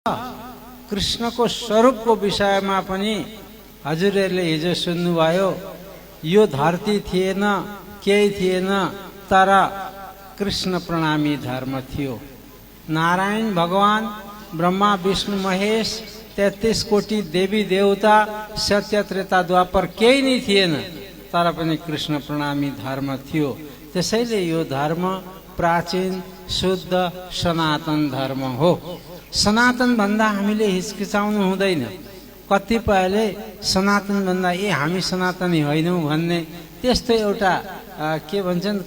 कृष्णको स्वरूपको विषयमा पनि हजुरहरूले हिजो सुन्नुभयो। यो धरती थिएन, केही थिएन, तर कृष्ण प्रणामी धर्म थियो। नारायण भगवान, ब्रह्मा विष्णु महेश, 33 कोटी देवी देवता, सत्य त्रेता द्वापर केही नै थिएन, तर पनि कृष्ण प्रणामी धर्म थियो। त्यसैले यो धर्म प्राचीन शुद्ध सनातन धर्म हो। सनातन भन्दा हामीले हिचकिचाउनु हुँदैन। कतिपयले सनातन भन्दा हामी सनातनी होइनौँ भन्ने त्यस्तो एउटा के भन्छन्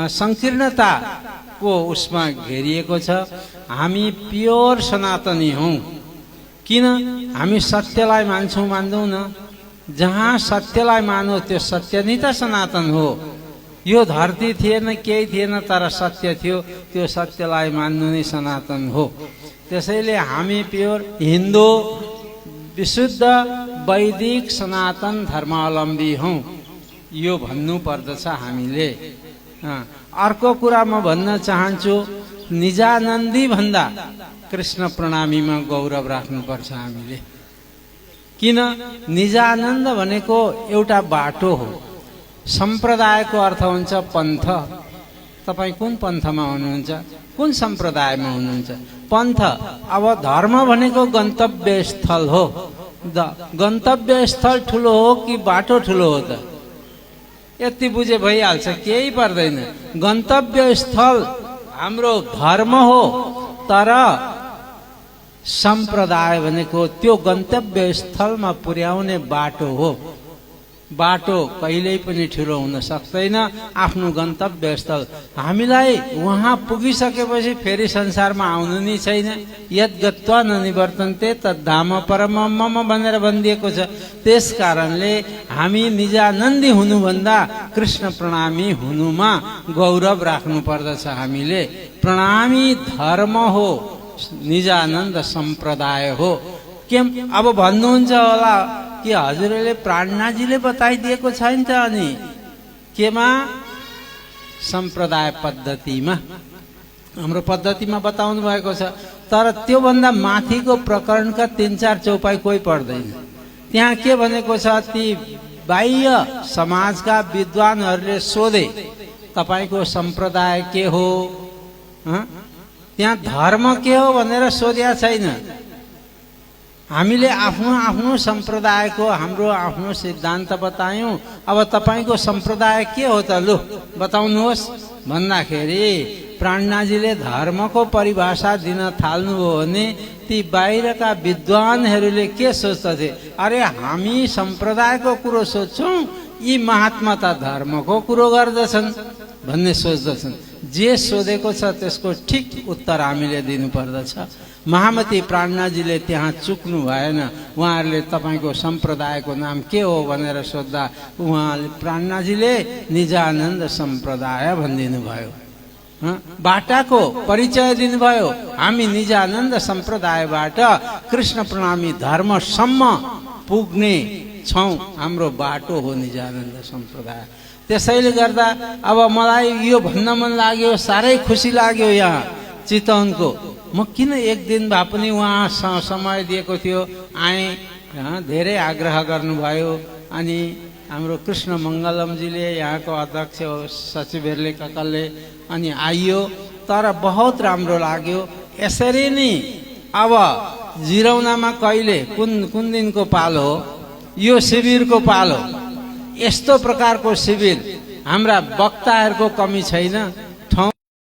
संकीर्णताको उसमा घेरिएको छ। हामी प्योर सनातनी हौँ। किन? हामी सत्यलाई मान्छौँ, मान्दैनौँ न। जहाँ सत्यलाई मानो त्यो सत्य नै त सनातन हो। यो धरती थिएन, केही थिएन, तर सत्य थियो, त्यो सत्यलाई मान्नु नै सनातन हो। त्यसैले हामी प्योर हिन्दू विशुद्ध वैदिक सनातन धर्मावलम्बी हौँ, यो भन्नु पर्दछ हामीले। अर्को कुरा म भन्न चाहन्छु, निजानन्दी भन्दा कृष्ण प्रणामीमा गौरव राख्नुपर्छ हामीले। किन? निजानन्द भनेको एउटा बाटो हो। सम्प्रदायको अर्थ हुन्छ पन्थ। तपाईँ कुन पन्थमा हुनुहुन्छ? कुन सम्प्रदायमा हुनुहुन्छ? पन्थ। अब धर्म भनेको गन्तव्य स्थल हो। गन्तव्य स्थल ठुलो हो कि बाटो ठुलो हो त? यति बुझे भइहाल्छ, केही पर्दैन। गन्तव्य स्थल हाम्रो धर्म हो, तर सम्प्रदाय भनेको त्यो गन्तव्य स्थलमा पुर्याउने बाटो हो। बाटो कहिल्यै पनि ठुलो हुन सक्दैन। आफ्नो गन्तव्य स्थल हामीलाई वहाँ पुगिसकेपछि फेरि संसारमा आउनु नै छैन। यद गत्वा ननिवर्तन्ते तद्धाम परम मम भनेर भनिदिएको छ। त्यस कारणले हामी निजानन्दी हुनुभन्दा कृष्ण प्रणामी हुनुमा गौरव राख्नु पर्दछ। हामीले प्रणामी धर्म हो, निजानन्द सम्प्रदाय हो। के अब भन्नुहुन्छ होला कि हजुरले प्राणनाजीले बताइदिएको छैन त? अनि केमा? सम्प्रदाय पद्धतिमा, हाम्रो पद्धतिमा बताउनु भएको छ। तर त्योभन्दा माथिको प्रकरणका 3-4 चौपाई कोही पढ्दैन। त्यहाँ के भनेको छ? ती बाह्य समाजका विद्वानहरूले सोधे, तपाईको सम्प्रदाय के हो? त्यहाँ धर्म के हो भनेर सोधेका छैन। हामीले आफ्नो आफ्नो सम्प्रदायको हाम्रो आफ्नो सिद्धान्त बतायौं। अब तपाईको सम्प्रदाय के हो त? लु बताउनुहोस् भन्दाखेरि प्राणनाजीले धर्मको परिभाषा दिन थाल्नुभयो भने ती बाहिरका विद्वानहरूले के सोच्दथे? अरे हामी सम्प्रदायको कुरो सोध्छौं, यी महात्मा त धर्मको कुरो गर्दछन् भन्ने सोच्दछन्। जे सोधेको छ त्यसको ठिक उत्तर हामीले दिनुपर्दछ। महामती प्राणनाजीले त्यहाँ चुक्नु भएन। उहाँहरूले तपाईको सम्प्रदायको नाम के हो भनेर सोद्धा उहाँले प्राणनाजीले निजानन्द सम्प्रदाय भनिदिनु भयो। बाटाको परिचय दिनुभयो। हामी निजानन्द सम्प्रदायबाट कृष्ण प्रणामी धर्मसम्म पुग्ने छौं। हाम्रो बाटो हो निजानन्द सम्प्रदाय। त्यसैले गर्दा अब मलाई यो भन्न मन लाग्यो, साह्रै खुसी लाग्यो। यहाँ चितवनको म किन एक दिन भए पनि उहाँ समय दिएको थियो, आएँ। धेरै आग्रह गर्नुभयो। अनि हाम्रो कृष्ण मङ्गलमजीले, यहाँको अध्यक्ष सचिवहरूले ककलले अनि आइयो। तर बहुत राम्रो लाग्यो। यसरी नै अब जिरौनामा कहिले कुन दिनको पालो हो? यो शिविरको पालो। यस्तो प्रकारको शिविर हाम्रा वक्ताहरूको कमी छैन।